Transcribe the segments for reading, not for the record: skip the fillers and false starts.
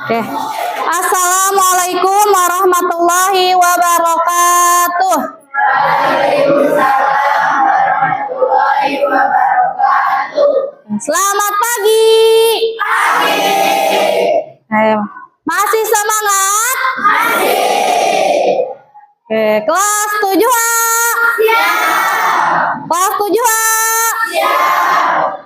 Oke. Assalamualaikum warahmatullahi wabarakatuh. Waalaikumsalam warahmatullahi wabarakatuh. Selamat pagi. Pagi. Masih semangat? Masih. Oke, kelas 7A. Siap. Kelas 7A. Siap.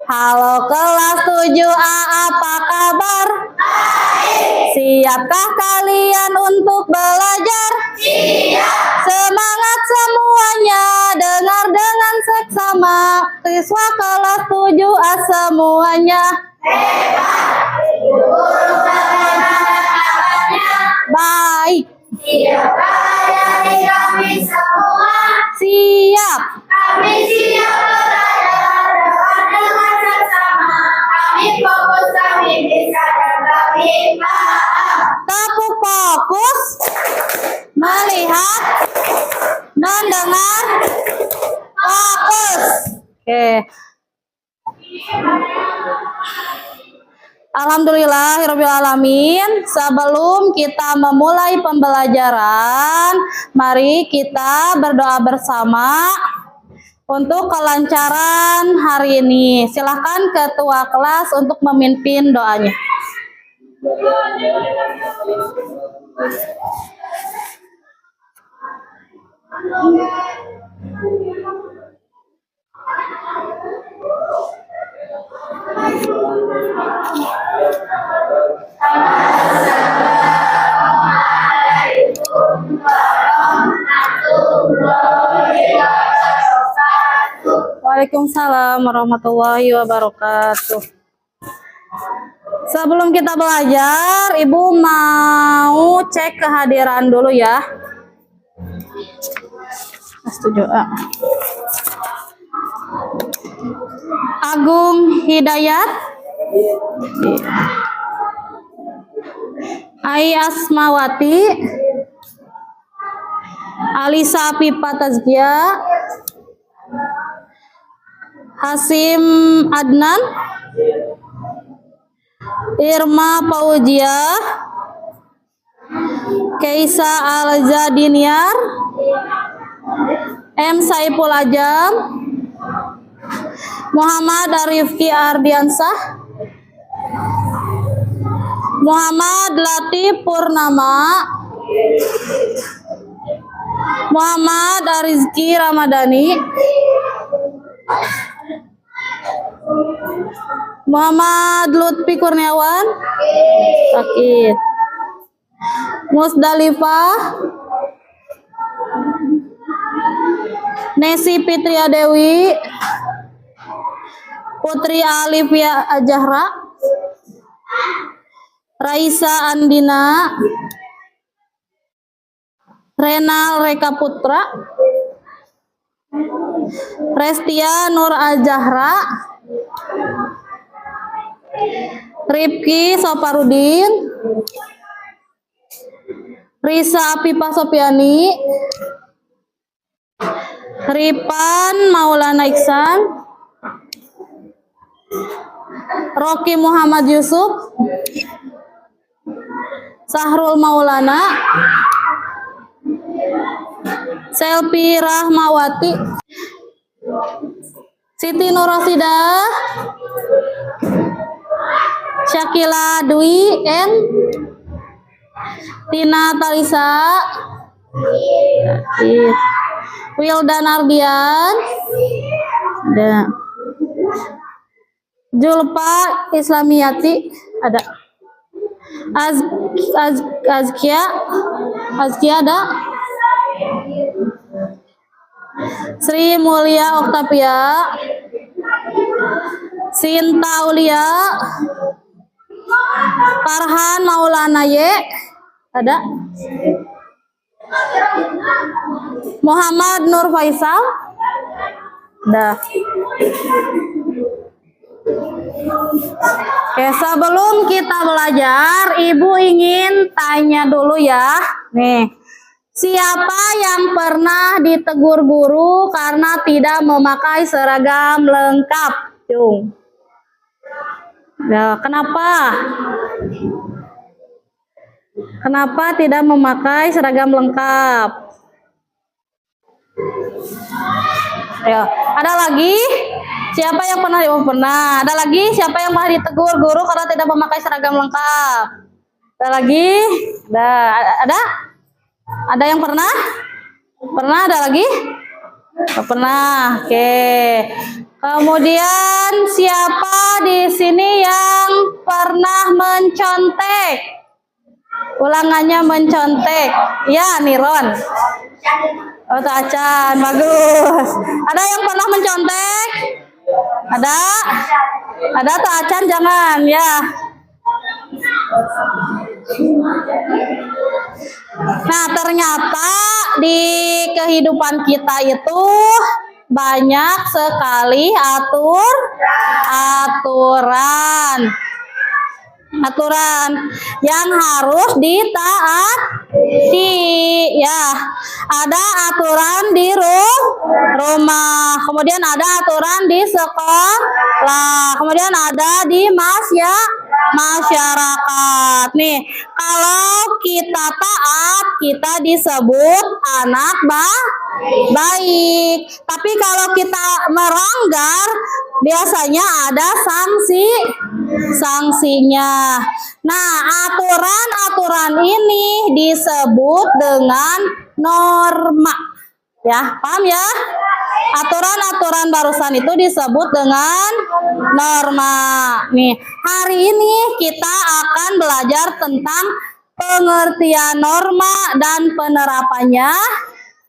Halo kelas 7A, apa kabar? Baik. Siapkah kalian untuk belajar? Siap. Semangat semuanya, dengar dengan seksama. Siswa kelas 7A semuanya. Hebat. Guru bagaimana kabarnya? Baik. Siapkah dari kami semua? Siap. Kami siap belajar dengan seksama. Kami fokus, kami bisa dan kami paham. Tepuk fokus, melihat, mendengar, fokus. Oke. Alhamdulillahirrabbilalamin. Sebelum kita memulai pembelajaran, mari kita berdoa bersama untuk kelancaran hari ini. Silahkan ketua kelas untuk memimpin doanya. Waalaikumsalam warahmatullahi wabarakatuh. Sebelum kita belajar, Ibu mau cek kehadiran dulu ya. Setuju. Agung Hidayat, Ai Asmawati, Alisa Pipa Tazkia, Hasim Adnan, Irma Paujia, Keisa Al-Zadiniar, M. Saipul Ajam, Muhammad Arifki Ardiansah, Muhammad Latif Purnama, Muhammad Arizki Ramadhani, Muhammad Lutfi Kurniawan, sakit. Musdalifah, Nesi Fitria Dewi, Putri Alifia Ajahra, Raisa Andina, Renal Reka Putra, Restia Nur Ajahra, Rifki Soparudin, Risa Apipa Sopiani, Ripan Maulana Iksan, Rocky Muhammad Yusuf, Sahrul Maulana, Selvi Rahmawati, Siti Nurrosidah, Syakila Dwi N, Tina Talisa, Wildan Ardian, ada Julpa Islamiyati, ada Azkia ada, Sri Mulia Oktavia, Sinta Ulia, Farhan Maulana Y, ada Muhammad Nur Faisal, dah. Oke, sebelum kita belajar, Ibu ingin tanya dulu ya. Nih, siapa yang pernah ditegur guru karena tidak memakai seragam lengkap? Cung. Nah, kenapa? Kenapa tidak memakai seragam lengkap? Ayo, ada lagi? Siapa yang pernah? Oh, pernah. Ada lagi? Siapa yang pernah ditegur guru karena tidak memakai seragam lengkap? Ada lagi? Ada? Ada yang pernah? Pernah? Ada lagi? Oh, pernah. Oke. Kemudian siapa di sini yang pernah mencontek? Ulangannya mencontek. Ya, Niron. Oh, Tacan, bagus. Ada yang pernah mencontek? Ada? Ada Tacan, jangan ya. Nah, ternyata di kehidupan kita itu banyak sekali aturan yang harus ditaati ya. Ada aturan di rumah, kemudian ada aturan di sekolah, kemudian ada di masyarakat. Nih, kalau kita taat, kita disebut anak baik. Tapi kalau kita melanggar, biasanya ada sanksinya. Nah, aturan-aturan ini disebut dengan norma. Ya, paham ya? Aturan-aturan barusan itu disebut dengan norma. Nih, hari ini kita akan belajar tentang pengertian norma dan penerapannya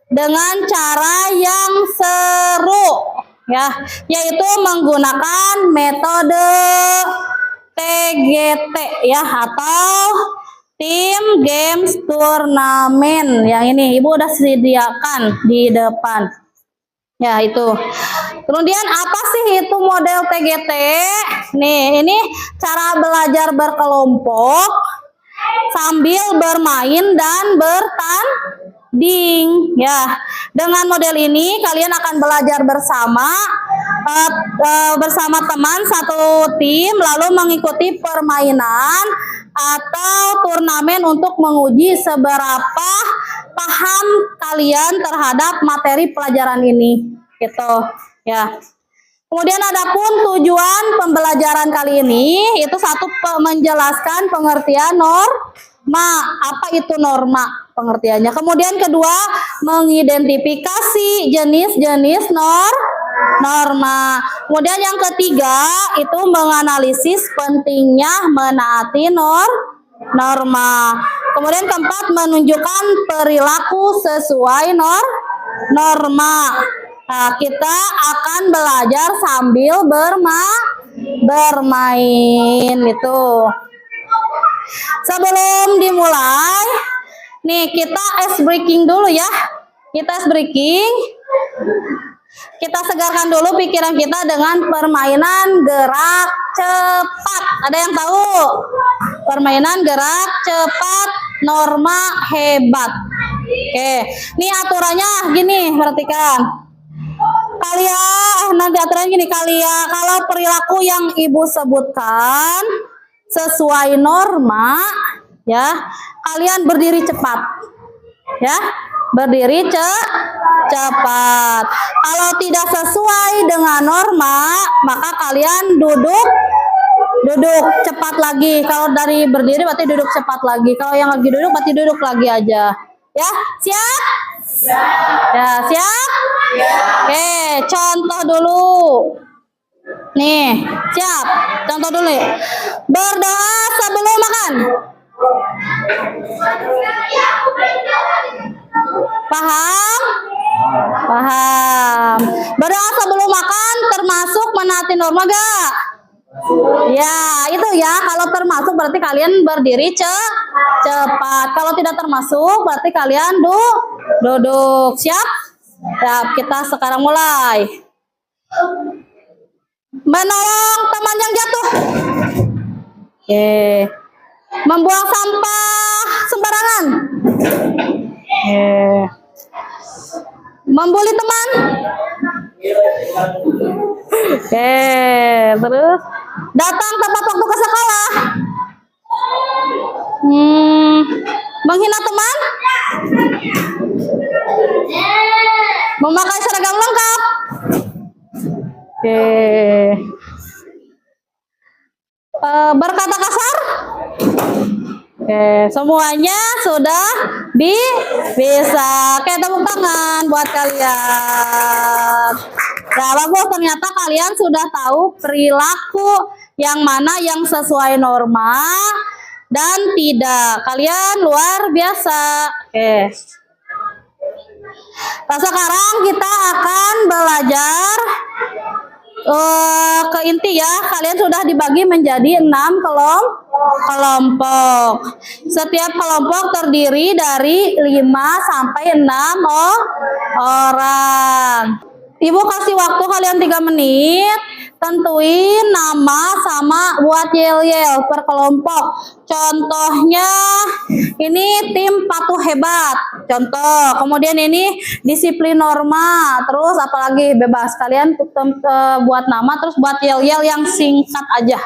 dengan cara yang seru, ya, yaitu menggunakan metode TGT ya, atau Tim Games Turnamen. Yang ini Ibu udah sediakan di depan. Ya, itu. Kemudian apa sih itu model TGT? Nih, ini cara belajar berkelompok sambil bermain dan bertanding ya. Dengan model ini kalian akan belajar bersama teman satu tim, lalu mengikuti permainan atau turnamen untuk menguji seberapa paham kalian terhadap materi pelajaran ini gitu ya. Kemudian adapun tujuan pembelajaran kali ini itu satu, menjelaskan pengertian norma. Apa itu norma? Pengertiannya. Kemudian kedua, mengidentifikasi jenis-jenis norma. Kemudian yang ketiga itu menganalisis pentingnya menaati norma. Kemudian keempat, menunjukkan perilaku sesuai norma. Nah, kita akan belajar sambil bermain itu. Sebelum dimulai, nih kita ice breaking dulu ya. Kita ice breaking. Kita segarkan dulu pikiran kita dengan permainan gerak cepat. Ada yang tahu? Permainan gerak cepat norma hebat. Oke, ini aturannya gini, perhatikan. Nanti aturan gini, kalau perilaku yang Ibu sebutkan sesuai norma, ya, kalian berdiri cepat, ya, berdiri cepat. Kalau tidak sesuai dengan norma, maka kalian duduk cepat lagi. Kalau dari berdiri berarti duduk cepat lagi. Kalau yang lagi duduk berarti duduk lagi aja. Ya, siap? Ya, siap? Oke, contoh dulu. Nih, siap? Contoh dulu. Berdoa sebelum makan. Paham? Paham. Berdoa sebelum makan termasuk menaati norma gak? Ya, itu ya. Kalau termasuk berarti kalian berdiri cepat. Kalau tidak termasuk berarti kalian duduk. Siap? Siap, kita sekarang mulai. Menolong teman yang jatuh. Oke. Membuang sampah sembarangan. Oke. Membuli teman. Oke, terus datang tepat waktu ke sekolah. Menghina teman? Memakai seragam lengkap? Oke. Berkata kasar? Oke, semuanya sudah bisa. Oke, tepuk tangan buat kalian. Nah, bagus, ternyata kalian sudah tahu perilaku yang mana yang sesuai norma dan tidak. Kalian luar biasa. Oke. Nah, sekarang kita akan belajar ke inti ya. Kalian sudah dibagi menjadi 6 kelompok. Setiap kelompok terdiri dari 5 sampai 6 orang. Ibu kasih waktu kalian 3 menit. Tentuin nama sama buat yel-yel per kelompok. Contohnya ini tim patuh hebat. Contoh. Kemudian ini disiplin norma. Terus apalagi bebas. Kalian buat nama terus buat yel-yel yang singkat aja.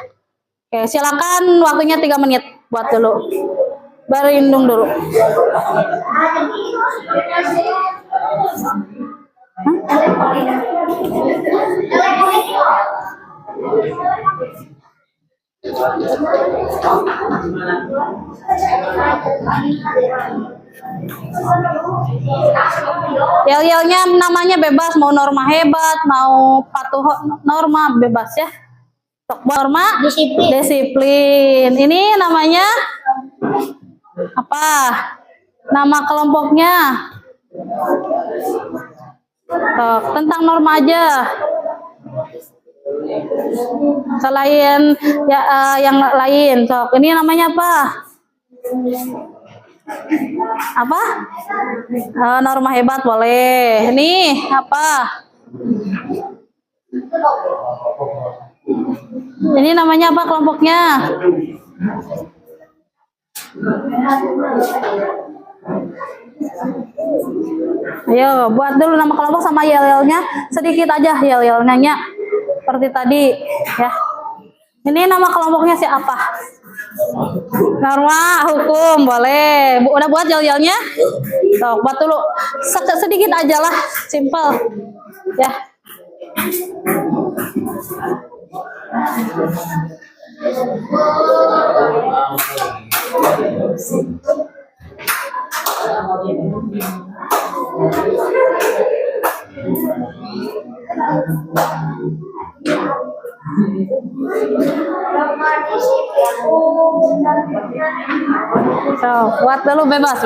Oke, silakan waktunya 3 menit buat dulu. Berlindung dulu. Yel-yelnya namanya bebas, mau norma hebat, mau patuh norma bebas ya. Norma disiplin. Ini namanya apa? Nama kelompoknya. Tentang norma aja. Selain ya, yang lain. Sok, ini namanya apa? Apa? Norma hebat boleh. Ini apa? Ini namanya apa kelompoknya? Ayo buat dulu nama kelompok sama yel-yelnya sedikit aja, yel-yelnya seperti tadi ya. Ini nama kelompoknya siapa? Norma hukum boleh. Udah buat yel-yelnya? Tuh, buat dulu sedikit aja lah, simple ya. So, buat dulu bebas.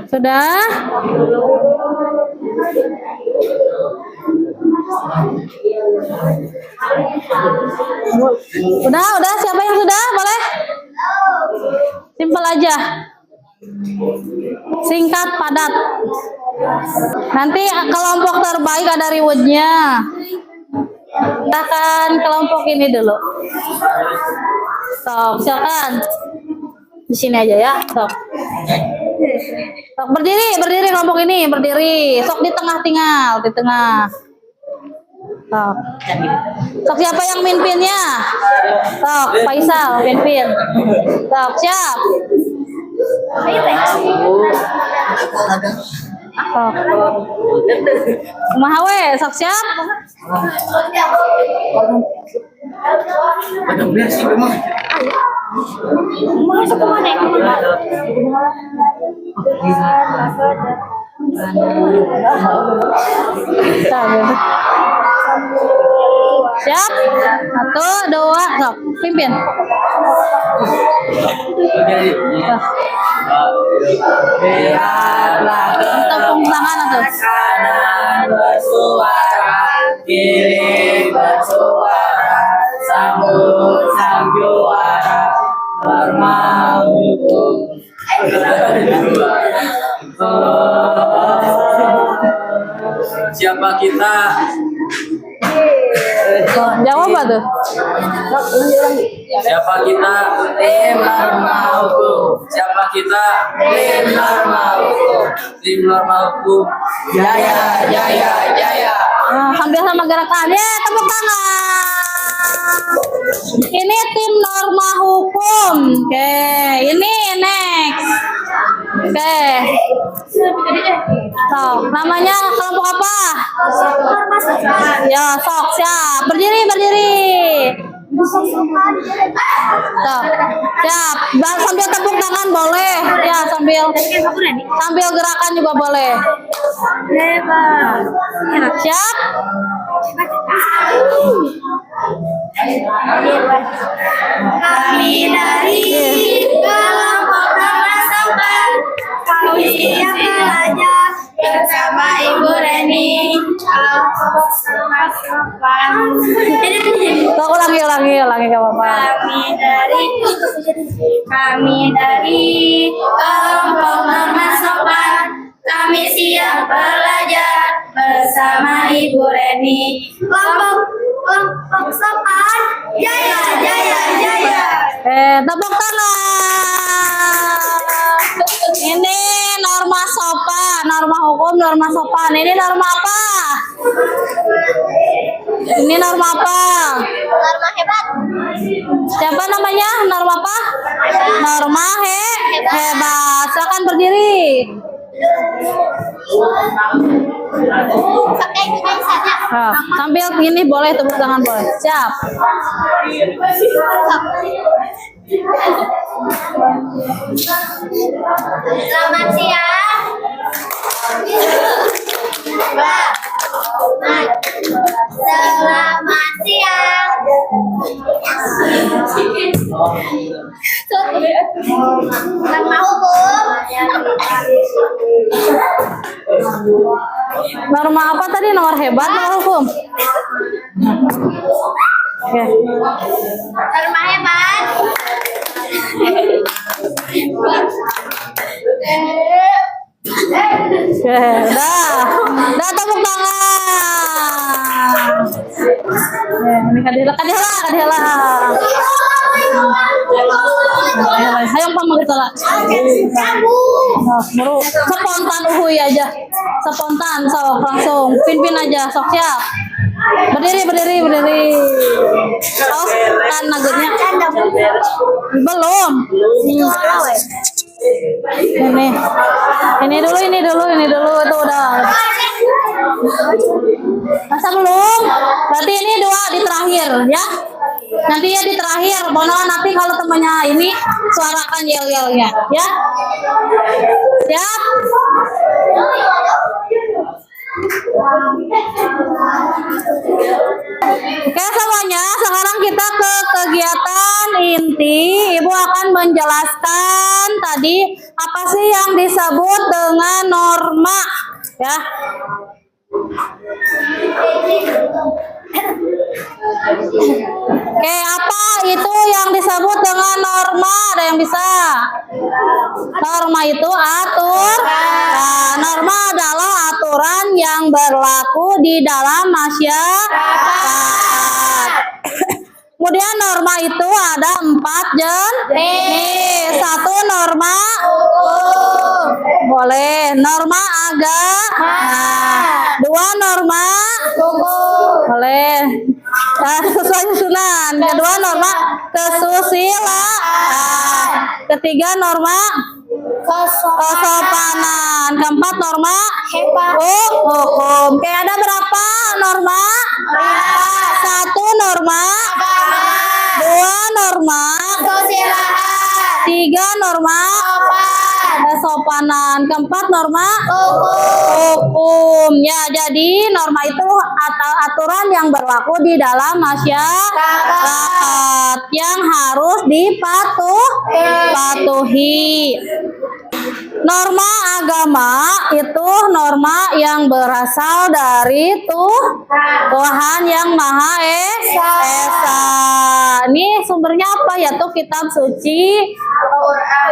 Sudah? Udah, siapa yang sudah? Boleh? Simpel aja. Singkat, padat. Nanti kelompok terbaik ada rewardnya. Kita akan kelompok ini dulu. Sok, silakan. Di sini aja ya, sok. Sok berdiri kelompok ini, berdiri. Sok di tengah tinggal, di tengah. Sok. Sok siapa yang mimpinnya? Sok, Faisal mimpin. Sok, siap. Sok. Kumaha we, sok siap. Masuk ke mana? Siap? 1, 2, sok. Pimpin. Tepung tangan atau? Kanan bersuara, kiri bersuara, sambut sang juara, norma hukum. Siapa kita? Jawab apa tuh? Siapa kita? Tim norma hukum. Siapa kita? Tim norma hukum. Tim norma hukum. Jaya, jaya, jaya. Sambil sama gerakannya, tepuk tangan. Ini tim norma hukum. Oke, ini next. Oke. Sok, namanya kelompok apa? Ya, sok, siap. Berdiri, berdiri. Sok, siap. Sambil tepuk tangan boleh. Ya, sambil gerakan juga boleh. Siap? Kami dari kelompok Norma Sopan, kami siap belajar bersama Ibu Reni. Kelompok Norma Sopan. Sok, ulangi gak apa-apa. Kami dari kelompok Norma Sopan, kami siap belajar bersama Ibu Reni. Kelompok Sopan, jaya, jaya, jaya. Tepuk tangan. Ini norma sopan, norma hukum, norma sopan. Ini norma apa? Ini norma apa? Norma hebat. Siapa namanya? Norma apa? Norma hebat. Silakan berdiri. Pakai kain saja. Sambil gini boleh, tepuk tangan boleh. Siap. Selamat siang. Selamat siang. Norma hukum. Norma apa tadi? Nomor hebat, nomor hukum. Oke. Norma hebat. Oke, dah tepuk tangan. Ini kadila. Hayang pamagitala. Baru spontan uhuy aja. Spontan, sok langsung pimpin aja, sok siap. Berdiri. Tos kan nuggetnya. Belum. Ini dulu itu udah. Masa belum? Berarti ini 2 di terakhir ya. Nanti ya di terakhir, nanti kalau temannya ini suarakan yel-yelnya ya. Siap? Oke semuanya, sekarang kita ke kegiatan inti. Ibu akan menjelaskan tadi apa sih yang disebut dengan norma ya. Oke, apa itu yang disebut dengan norma? Ada yang bisa? Norma itu norma adalah aturan yang berlaku di dalam masyarakat. Kemudian norma itu ada 4 jenis. 1 norma boleh, norma agama. 2 norma boleh. Sesuai susunan. Kedua norma kesusilaan. Ketiga norma kesopanan. Keempat norma hukum. Kayak ada berapa norma? 1 norma, 2 norma, 3 norma, kesopanan. Keempat, norma hukum. Ya, jadi norma itu aturan yang berlaku di dalam masyarakat yang harus dipatuhi. Norma agama itu norma yang berasal dari Tuhan yang Maha Esa. Ini sumbernya apa? Yaitu kitab suci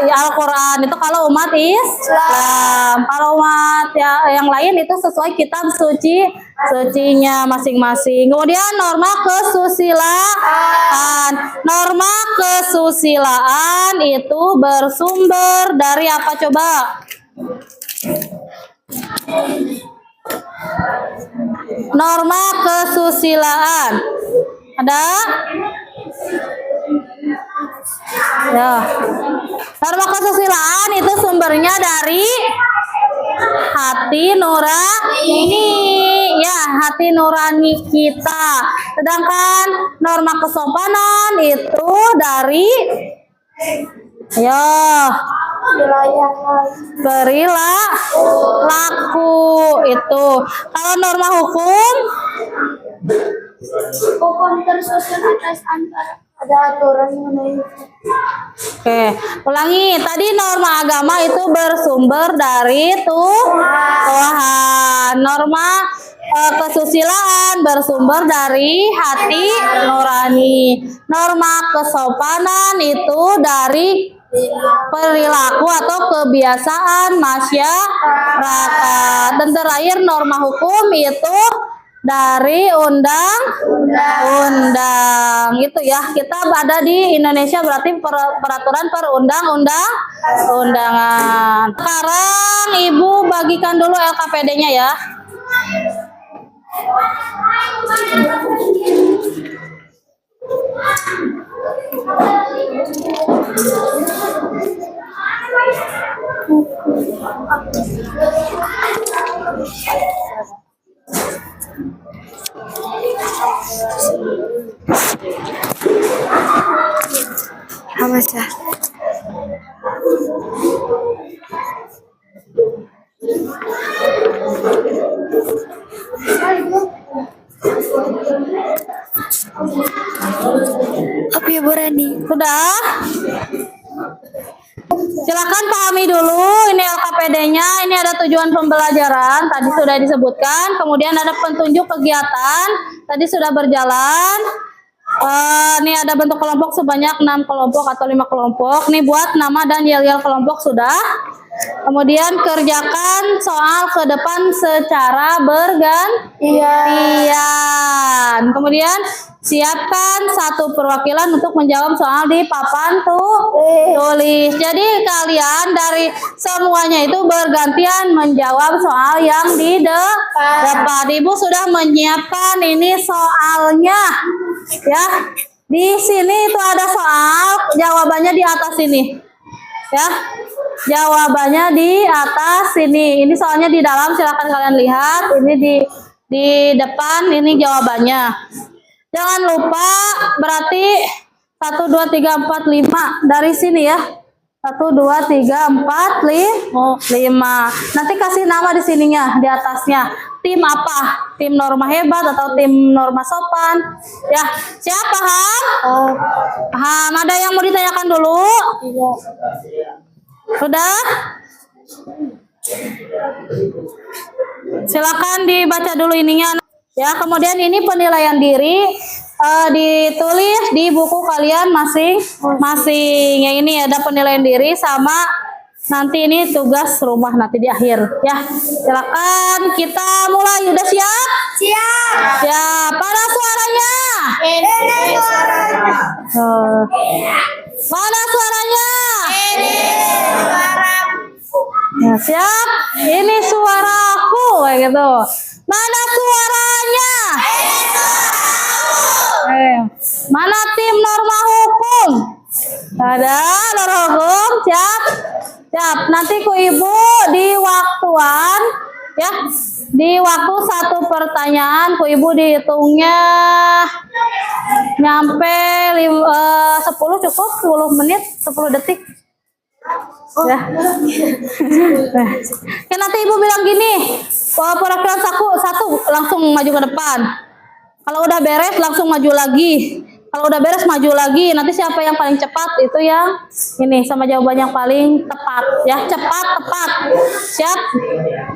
Al-Quran. Itu kalau umat Islam. Kalau umat yang lain itu sesuai kitab sucinya masing-masing. Kemudian norma kesusilaan. Norma kesusilaan itu bersumber dari apa coba? Norma kesusilaan. Ada? Ya. Norma kesusilaan itu sumbernya dari hati nurani, ya, hati nurani kita. Sedangkan norma kesopanan itu dari perilaku itu. Kalau norma hukum tersusun atas antara ada aturan mengenai. Oke, ulangi. Tadi norma agama itu bersumber dari Tuhan. Norma kesusilaan bersumber dari hati nurani. Norma kesopanan itu dari perilaku atau kebiasaan masyarakat. Dan terakhir norma hukum itu dari undang-undang. Itu ya, kita ada di Indonesia berarti peraturan perundang-undangan. Sekarang Ibu bagikan dulu LKPD-nya ya. Hamasa. Apa ya Bu Rani? Sudah? Silakan pahami dulu ini LKPD-nya. Ini ada tujuan pembelajaran, tadi sudah disebutkan. Kemudian ada petunjuk kegiatan, tadi sudah berjalan. Ini ada bentuk kelompok sebanyak 6 kelompok atau 5 kelompok. Ini buat nama dan yel-yel kelompok sudah. Kemudian kerjakan soal ke depan secara bergantian. Kemudian siapkan satu perwakilan untuk menjawab soal di papan tulis. Jadi kalian dari semuanya itu bergantian menjawab soal yang di depan. Ibu sudah menyiapkan ini soalnya. Ya, di sini itu ada soal, jawabannya di atas ini. Ya, jawabannya di atas sini. Ini soalnya di dalam, silakan kalian lihat. Ini di depan, ini jawabannya. Jangan lupa berarti 1, 2, 3, 4, 5 dari sini ya. 1, 2, 3, 4, 5. Nanti kasih nama di sininya, di atasnya. Tim apa? Tim norma hebat atau tim norma sopan? Ya, siap paham? Paham. Ada yang mau ditanyakan dulu? Sudah? Silakan dibaca dulu ininya. Ya, kemudian ini penilaian diri ditulis di buku kalian masing-masing. Ya, ini ada penilaian diri sama nanti ini tugas rumah nanti di akhir. Ya, silakan kita mulai. Udah siap? Siap. Ya, mana suaranya? Ini suaranya. Mana suaranya? Ini suara. Ya, siap. Ini suaraku kayak gitu. Mana suaranya? Mana tim norma hukum? Ada norma hukum, siap. Siap. Nanti ku ibu di waktuan, ya. Di waktu satu pertanyaan, ku ibu dihitungnya nyampe 10 cukup, 10 menit, 10 detik. Ya. Kan nanti ibu bilang gini, perwakilan satu langsung maju ke depan. Kalau udah beres langsung maju lagi. Kalau udah beres maju lagi. Nanti siapa yang paling cepat itu yang ini sama jawaban yang paling tepat. Ya, cepat, tepat. Siap?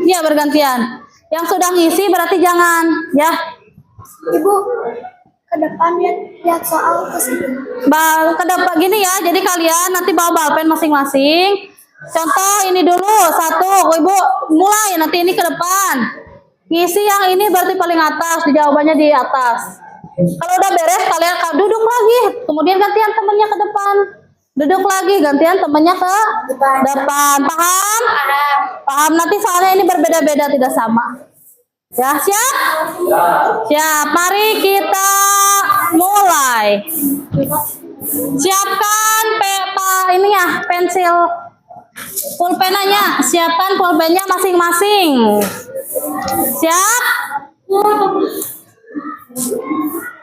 Iya, bergantian. Yang sudah ngisi berarti jangan, ya. Ibu, ke depan lihat soal ke sini. Ke depan gini ya. Jadi kalian nanti bawa balpen masing-masing. Contoh ini dulu satu, ibu mulai nanti ini ke depan. Ngisi yang ini berarti paling atas, jawabannya di atas. Kalau udah beres kalian duduk lagi, kemudian gantian temennya ke depan. Duduk lagi, gantian temennya ke depan. Paham? Paham. Nanti soalnya ini berbeda-beda, tidak sama. Ya, siap? Siap. Mari kita mulai. Siapkan ini ya, pensil pulpenanya. Siapkan pulpennya masing-masing. Siap?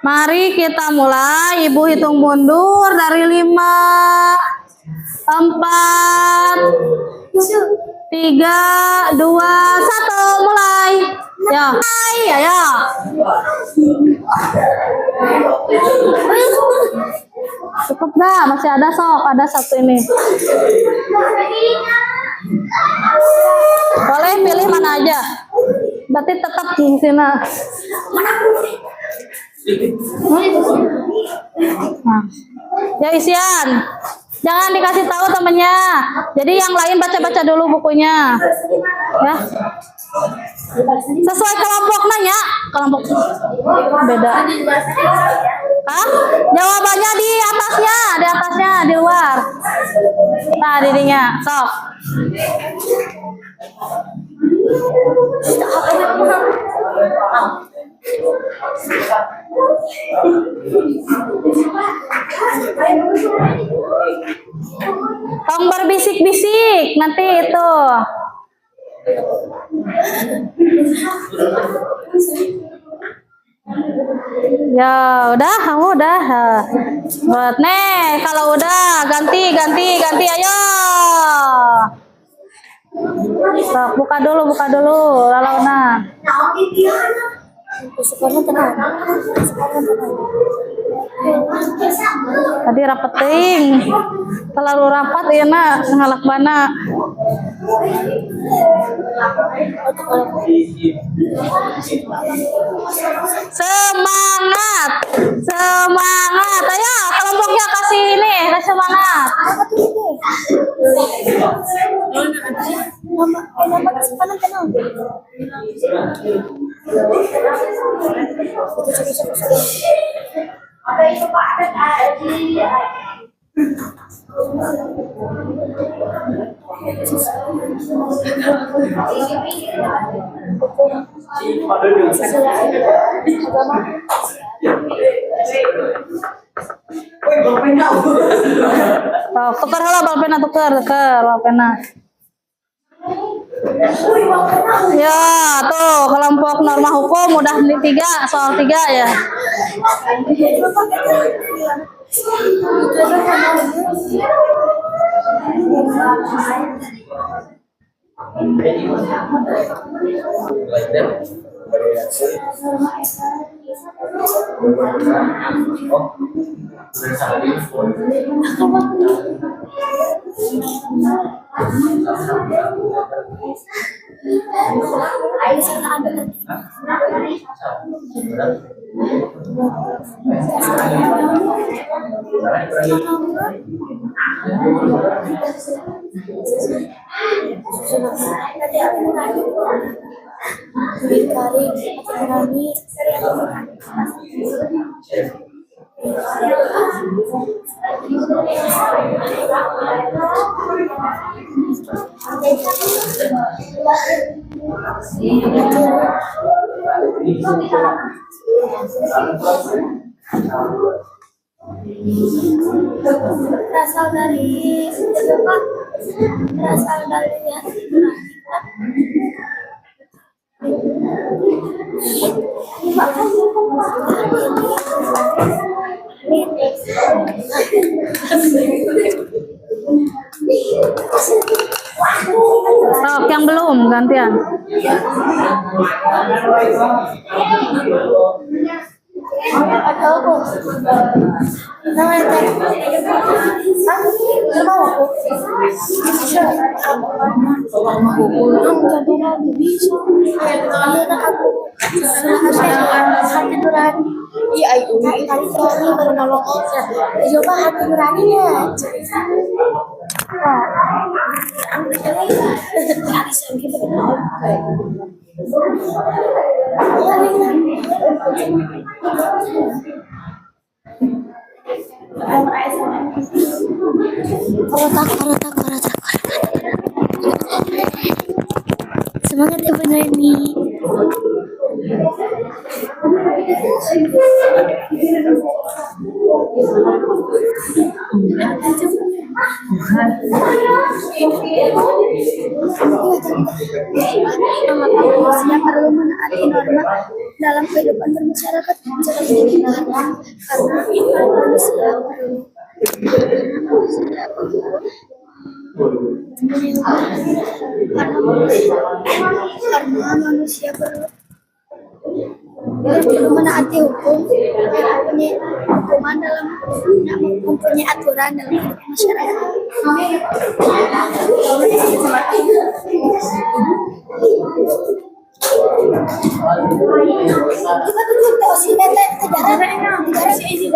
Mari kita mulai. Ibu hitung mundur dari 5, 4, 3, 2, 1. Mulai. Ya. Ayo. Cukup dah, masih ada sok, ada satu ini. Boleh pilih mana aja. Berarti tetap di sini. Nah. Ya isian. Jangan dikasih tahu temennya. Jadi yang lain baca-baca dulu bukunya. Ya. Sesuai kelompok nanya. Kelompok beda. Hah? Jawabannya di atasnya, di luar. Nah, dirinya. Sok. Tong berbisik-bisik nanti itu. Ya udah, kamu udah. Buat nih, kalau udah ganti ayo. Sok, buka dulu Lalauna. Tadi rapeting, terlalu rapat ya nak, ngalak bana. Semangat, ayo kelompoknya kasih ini, kasih semangat. Apa itu Pak? Tukar lah balpena, tukar balpena. Ya, tuh kelompok norma hukum udah di 3, soal 3 ya. Berasal dari gantian. Atau aku. Namanya teh. Mau aku. Jadi lagi bisa. Iya aku. Hati nurani. Iya ayo. Tadi tadi menolong. Coba hati nuraninya. Korotak. Semangat ya bener ini. Manusia perlu menaati norma dalam kehidupan bermasyarakat karena manusia perlu karena manusia perlu menaati hukum, mempunyai hukuman dalam mempunyai aturan dalam kehidupan masyarakat. Kita tuh tahu sih negara sih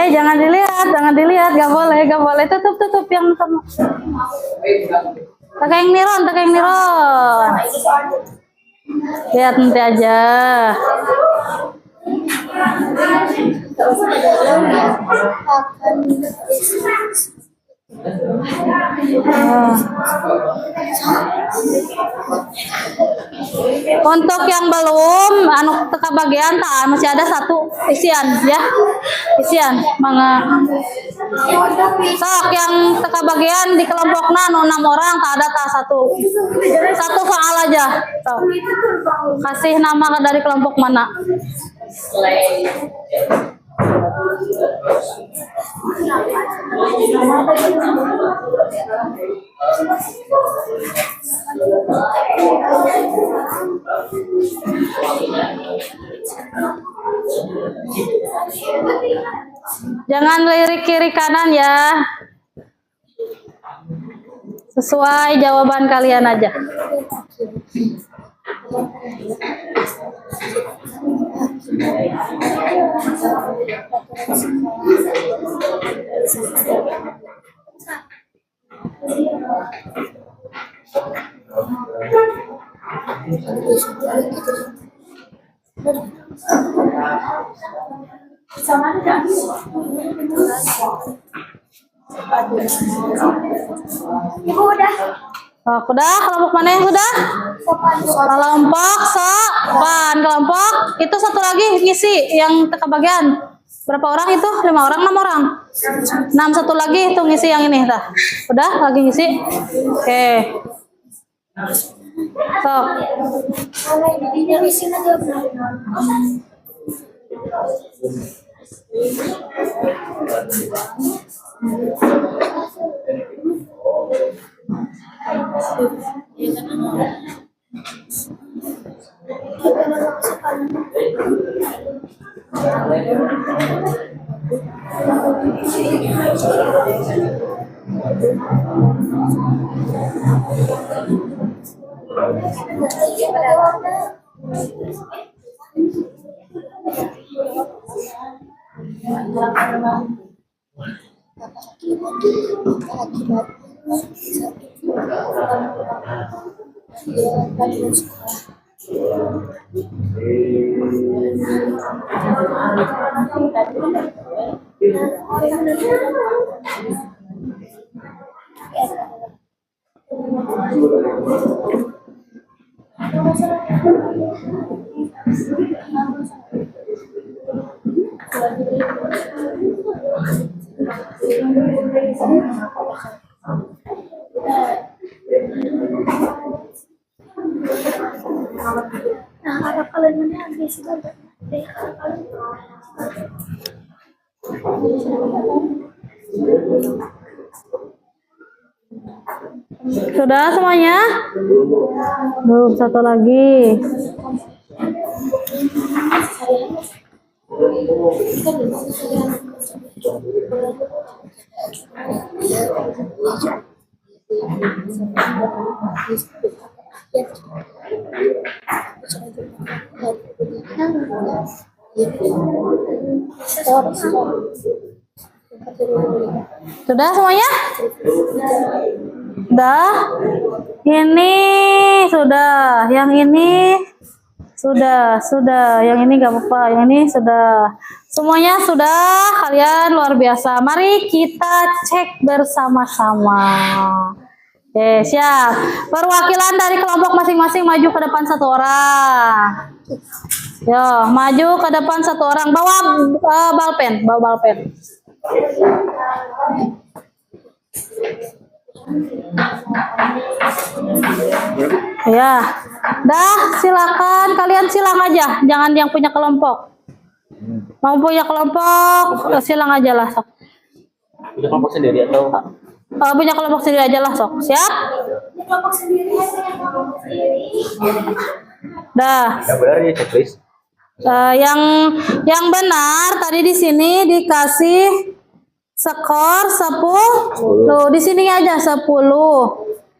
Jangan dilihat, gak boleh, tutup yang sama. Pakai yang niron. Lihat nanti aja. Untuk yang belum teka bagian masih ada satu isian ya. Mangga. Sok yang teka bagian di kelompokna 6 orang ada satu soal aja. Sok. Kasih nama dari kelompok mana. Jangan lirik kiri kanan ya. Sesuai jawaban kalian aja. Ibu udah. Udah, kelompok mana yang udah? Kelompok sopan. Kelompok itu satu lagi ngisi yang teka bagian. Berapa orang itu? 5 orang, 6 orang? 6, satu lagi itu ngisi yang ini. Udah, lagi ngisi. Oke. Sok. Nah, harap kalian mana habis sudah Sudah semuanya? Belum, satu lagi. Sudah semuanya? Sudah? Ini sudah, yang ini sudah, yang ini gak apa-apa, yang ini sudah. Semuanya sudah, kalian luar biasa. Mari kita cek bersama-sama. Oke, siap. Perwakilan dari kelompok masing-masing maju ke depan satu orang. Yo, maju ke depan satu orang. Bawa balpen, bawa balpen. Ya, dah silakan kalian silang aja, jangan yang punya kelompok. Mau punya kelompok, silang aja lah sok. Punya kelompok sendiri atau? Punya kelompok sendiri aja lah sok. Siap? kelompok sendiri Dah. Yang benar ini checklist. Yang benar tadi di sini dikasih skor 10. Di sini aja 10.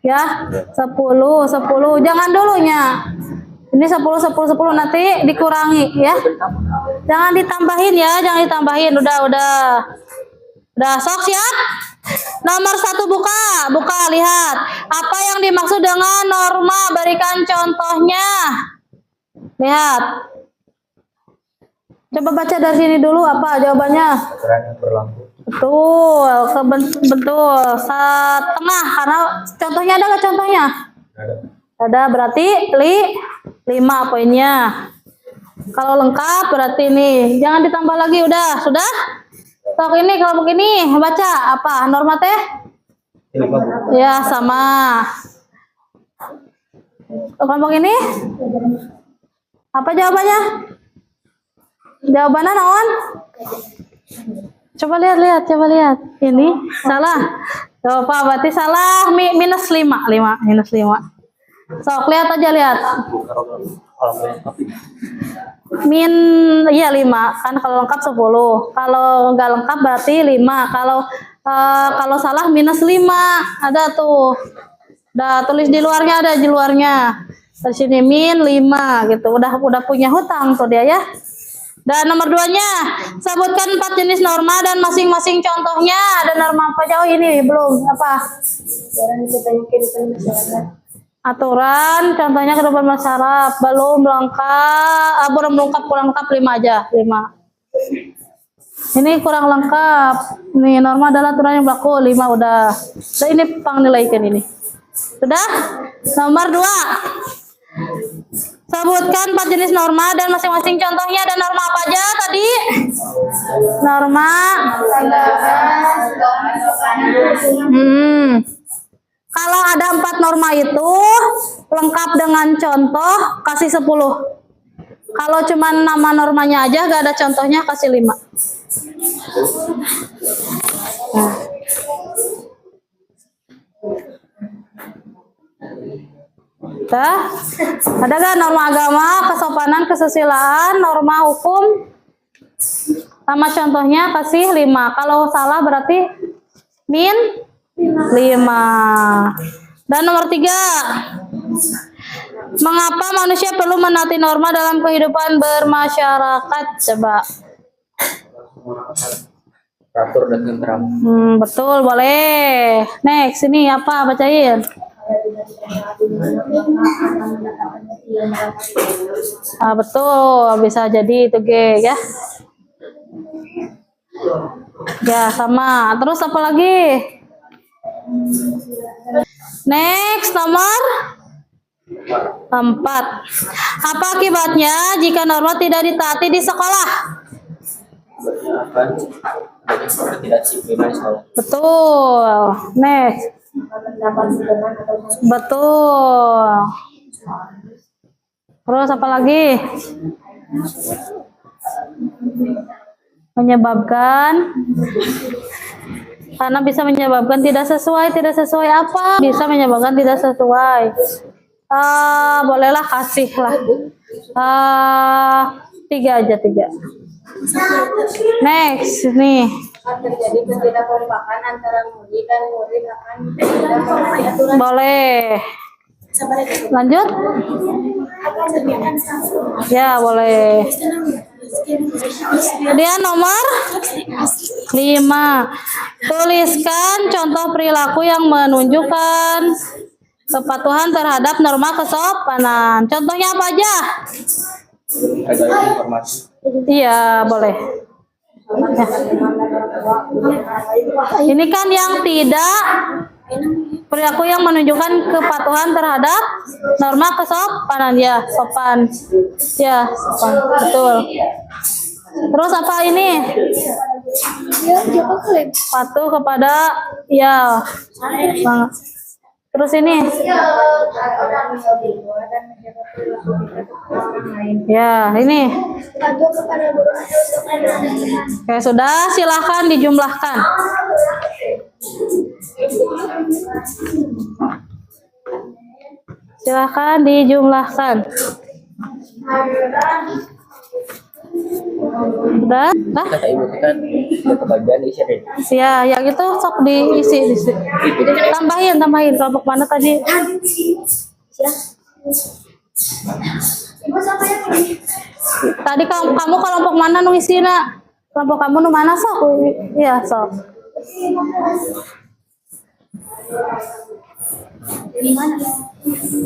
Ya, 10. Jangan dulunya. Ini 10 nanti dikurangi ya. Jangan ditambahin ya, jangan ditambahin. Udah sok siap? Nomor 1 buka lihat. Apa yang dimaksud dengan norma? Berikan contohnya. Lihat. Coba baca dari sini dulu apa jawabannya. Aturan yang berlaku. Betul, setengah karena contohnya ada nggak contohnya? Ada berarti 5 poinnya. Kalau lengkap berarti nih, jangan ditambah lagi sudah. Tok ini kelompok ini baca apa norma teh? Ya sama. Kelompok ini apa jawabannya? Jawabannya naon? Coba lihat. Ini salah. Coba berarti salah minus 5. Sok lihat aja lihat. Iya 5 kan kalau lengkap 10. Kalau nggak lengkap berarti 5. Kalau salah minus 5. Ada tuh. Udah tulis di luarnya ada di luarnya. Di sini min 5 gitu. Udah punya hutang tuh dia ya. Dan nomor 2-nya, sebutkan 4 jenis norma dan masing-masing contohnya. Ada norma apa jauh ini? Belum apa? Aturan, contohnya kehidupan masyarakat. Belum lengkap, kurang lengkap 5 aja. 5. Ini kurang lengkap. Nih norma adalah aturan yang berlaku. 5 udah. Nah, ini pangnilaikan ini. Sudah? Nomor 2. Sebutkan 4 jenis norma dan masing-masing contohnya. Ada norma apa aja tadi? Norma kalau ada 4 norma itu lengkap dengan contoh kasih 10. Kalau cuma nama normanya aja gak ada contohnya kasih 5. Nah. Ada gak norma agama, kesopanan, kesusilaan, norma hukum? Sama contohnya kasih 5. Kalau salah berarti min 5. Dan nomor 3. Mengapa manusia perlu menaati norma dalam kehidupan bermasyarakat? Coba. Teratur dan tentram. Betul, boleh. Next, ini apa? Bacain. Betul, bisa jadi itu G ya. Ya, sama. Terus apa lagi? Next, nomor 4. Apa akibatnya jika norma tidak ditaati di sekolah? apa? Tidak disiplin sekolah. Betul. Next. Betul. Terus apa lagi? Menyebabkan, karena bisa menyebabkan tidak sesuai apa? Bisa menyebabkan tidak sesuai. Bolehlah kasih lah. 3 aja 3. Next nih. Terjadi ketidakkompakan antara murid dan murid akan tidak memahami aturan. Boleh. Lanjut? Ya, boleh. Kemudian nomor 5. Tuliskan contoh perilaku yang menunjukkan kepatuhan terhadap norma kesopanan. Contohnya apa aja? Ada informasi. Iya, boleh. Ya. Ini kan yang tidak, perilaku yang menunjukkan kepatuhan terhadap norma kesopanan, ya, sopan. Ya, sopan. Betul. Terus apa ini? Patuh kepada, ya. Banget. Terus ini. Ya, ini. Oke, sudah, silahkan dijumlahkan. Silahkan dijumlahkan. Udah? Hah? Kata ibu kan kebagian isi deh. Ya, yang itu sok diisi. Tambahin kelompok mana tadi? Tadi kamu kelompok mana nu isina? Kelompok kamu nu mana sok? Iya, sok.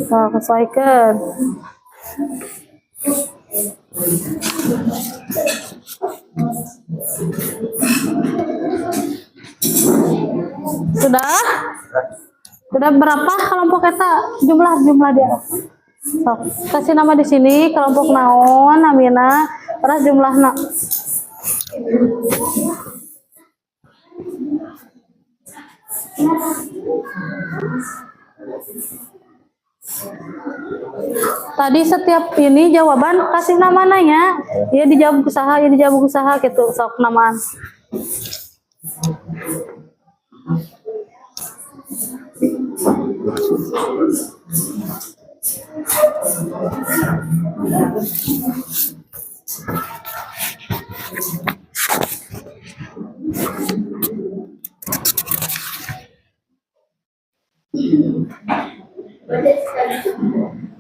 Nah, sesuaikan. Sudah? Sudah berapa kelompok kita? Jumlah dia. So, kasih nama di sini kelompok naon, Amina, terus jumlahna. Tadi setiap ini jawaban kasih nama nanya, ya dijawab usaha, ya dijawab usaha gitu, sok namaan.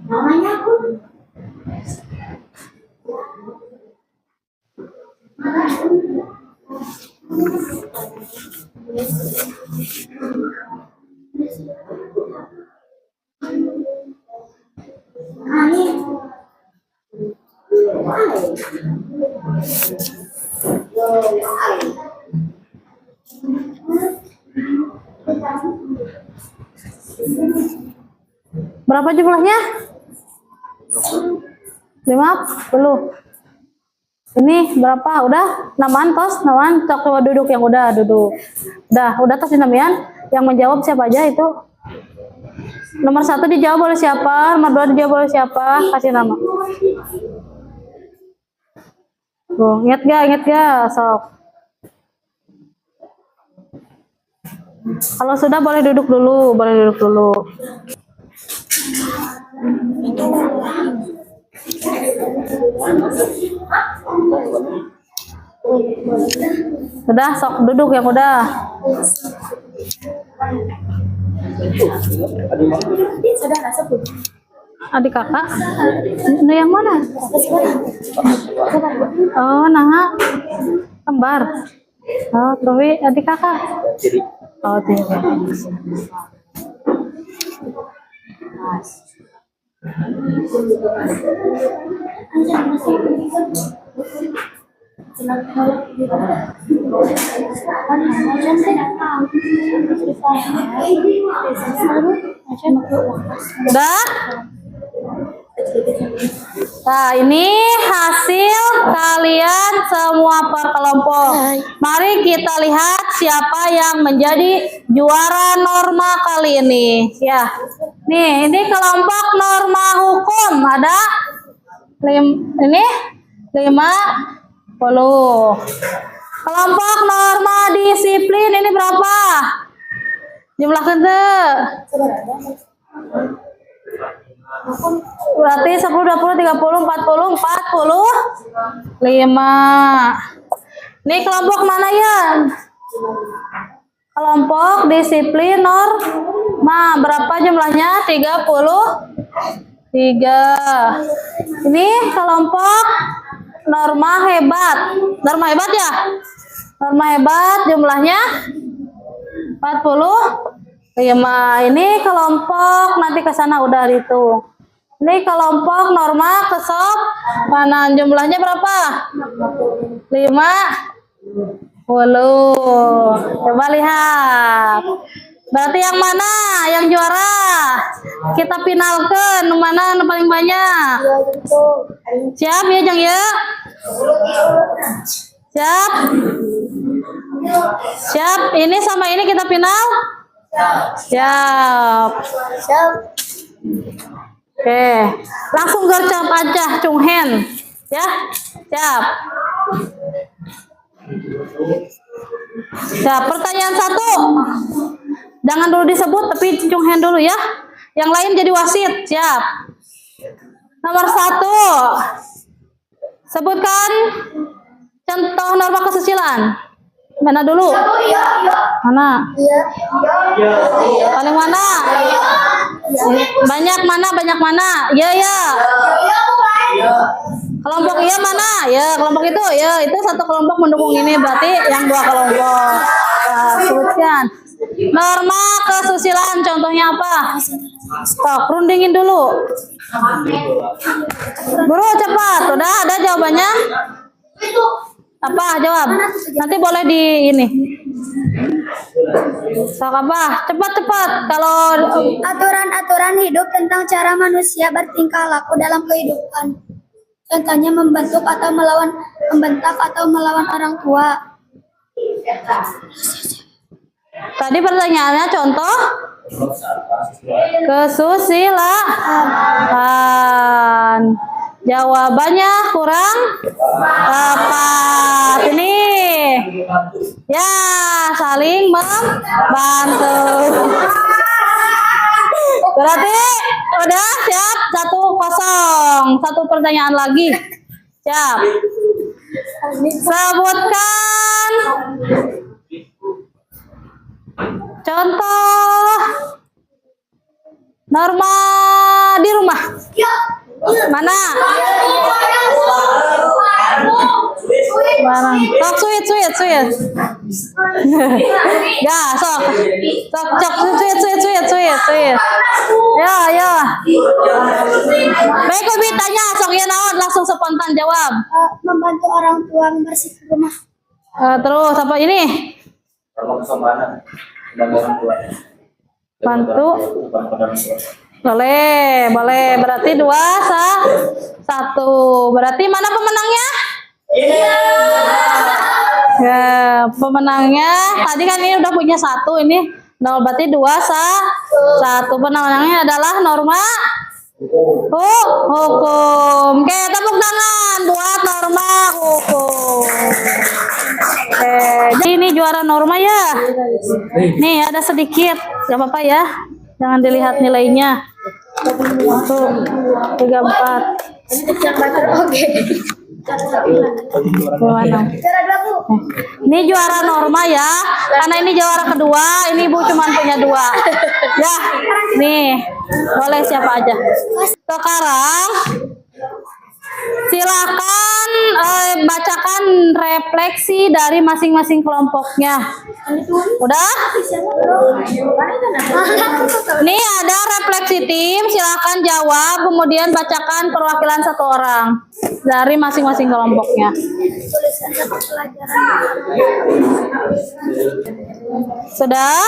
Namanya aku. Berapa jumlahnya? 5? Belum. Ini berapa? Udah? Namaan tos? Namaan coba duduk yang udah duduk. Udah tos dinamian. Yang menjawab siapa aja itu? Nomor 1 dijawab oleh siapa? Nomor 2 dijawab oleh siapa? Kasih nama. Tuh, ingat gak? Sok. Kalau sudah boleh duduk dulu, Udah, sok duduk yang udah. Adik kakak? Nah, yang mana? Oh, nah, kembar. Oh, Trowi, adik kakak. Oh, tidak. Udah? Nah, ini hasil kalian semua per kelompok. Mari kita lihat siapa yang menjadi juara norma kali ini. Ya, nih ini kelompok norma hukum ada ini 50. Kelompok norma disiplin ini berapa? Jumlah kente. Berarti 10, 20, 30, 40, 45. Ini kelompok mana ya? Kelompok disiplin norma. Berapa jumlahnya? 33. Ini kelompok norma hebat. Norma hebat ya? Norma hebat jumlahnya 45. Ini kelompok nanti ke sana udah dihitung. Ini kelompok norma kesopanan jumlahnya berapa? 50. Coba lihat. Berarti yang mana yang juara? Kita finalkan mana yang paling banyak. Siap ya Jang ya? Siap? Siap. Ini sama ini kita final? Siap. Oke, langsung gercep aja Chung Hen. Ya, siap. Siap. Pertanyaan 1. Jangan dulu disebut, tapi Chung Hen dulu ya. Yang lain jadi wasit. Siap. Nomor 1. Sebutkan contoh norma kesusilaan. Mana dulu? Mana? Paling mana? Banyak mana? Banyak mana? Ya ya. Kelompok iya mana? Ya kelompok itu. Ya itu satu kelompok mendukung ini berarti yang 2 kelompok. Sebutkan. Norma kesusilaan contohnya apa? Stop, rundingin dulu. Buru cepat. Udah ada jawabannya? Apa jawab? Nanti boleh di ini. Sok apa? Cepat-cepat. Kalau Aturan-aturan hidup tentang cara manusia bertingkah laku dalam kehidupan. Contohnya membentuk atau membentak atau melawan orang tua. tadi pertanyaannya contoh kesusilaan. Jawabannya kurang tepat. Ini ya saling membantu. Berarti udah siap 1-0. Satu pertanyaan lagi. Siap. Sebutkan contoh norma di rumah. Mana? Barang. Sok sweet. Ya, sok. Sweet. Ya. Baik, Ubi tanya, sok ya naon langsung spontan jawab. Membantu orang tua membersihkan rumah. Terus apa ini? Bantu. Boleh. Berarti 2-1. Berarti mana pemenangnya? Ya, pemenangnya tadi kan ini udah punya 1, ini 0 berarti 2-1. Pemenangnya adalah norma hukum. Oke, tepuk tangan buat norma hukum. Oke, jadi ini juara norma ya. Nih ada sedikit, gak apa-apa ya. Jangan dilihat nilainya. 1, 2, 3, 4. Oke. Ini juara norma ya, karena ini juara kedua, ini Ibu cuma punya 2. Ya, nih boleh siapa aja. Sekarang silakan bacakan refleksi dari masing-masing kelompoknya. Udah? Ini ada refleksi tim, silakan jawab, kemudian bacakan perwakilan 1 orang dari masing-masing kelompoknya. Sudah?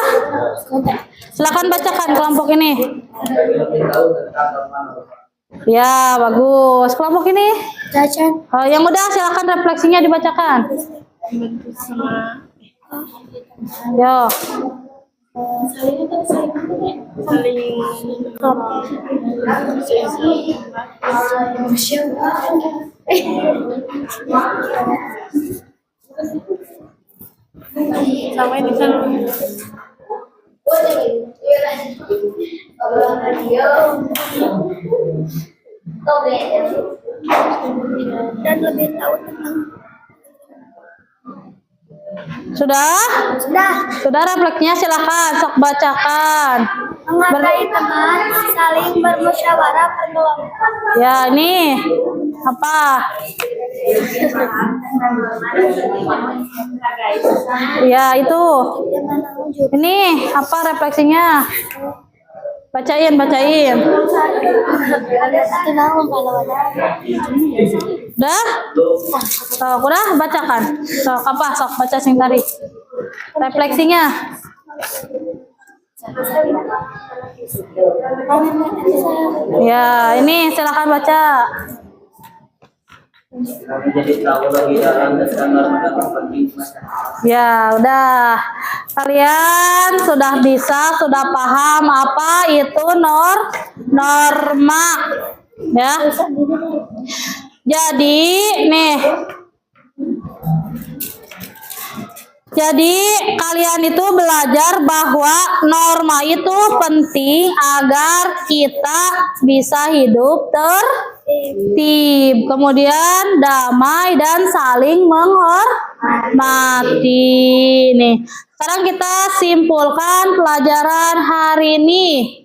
Silakan bacakan kelompok ini. Ya, bagus. Kelompok ini? Cacat. Yang udah silakan refleksinya dibacakan. Yo. Dan lebih tahu tentang Sudah? Sudah refleksinya silakan sok bacakan. menghargai teman, saling bermusyawarah berkelompok. Ya, ini apa? Ya, itu. Ini apa refleksinya? Bacain. Udah? Udah bacakan. Sok baca sing tadi. Refleksinya. Ya, ini silakan baca. Jadi tahu lagi dalam dasar norma penting. Ya, udah. Kalian sudah paham apa itu norma. Ya. Jadi kalian itu belajar bahwa norma itu penting agar kita bisa hidup tertib, kemudian damai dan saling menghormati. Nih, sekarang kita simpulkan pelajaran hari ini.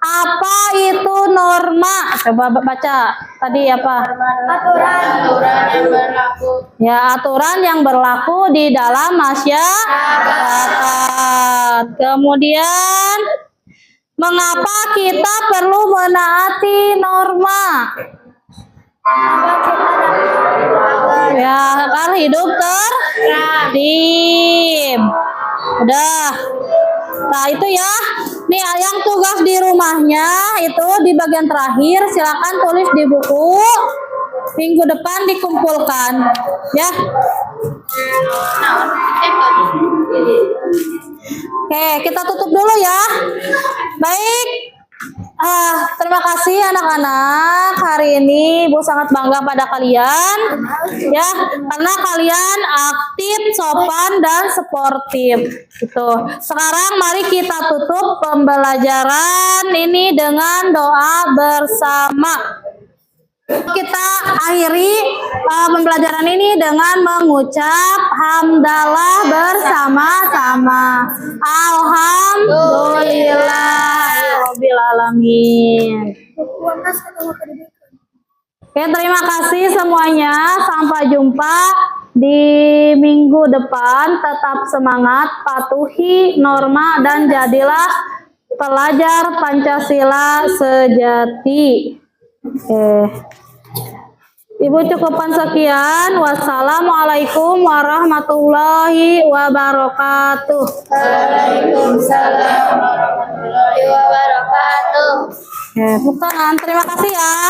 Apa itu norma? Coba baca. Tadi apa? Aturan yang berlaku. Ya, aturan yang berlaku di dalam masyarakat. Kemudian, mengapa kita perlu menaati norma? Ya, agar hidup tertib. Udah. Nah, itu ya. Nih, yang tugas di rumahnya itu di bagian terakhir silakan tulis di buku. Minggu depan dikumpulkan, ya. Oke, kita tutup dulu ya. Baik. Terima kasih anak-anak. Hari ini Ibu sangat bangga pada kalian, ya, karena kalian aktif, sopan, dan sportif. Itu. Sekarang mari kita tutup pembelajaran ini dengan doa bersama. Kita akhiri pembelajaran ini dengan mengucap hamdalah bersama-sama. Alhamdulillahirabbil alamin. Oke, terima kasih semuanya. Sampai jumpa di minggu depan. Tetap semangat, patuhi norma dan jadilah pelajar Pancasila sejati. Oke. Ibu cukupkan sekian. Wassalamualaikum warahmatullahi wabarakatuh. Waalaikumsalam warahmatullahi wabarakatuh. Bukan, terima kasih ya.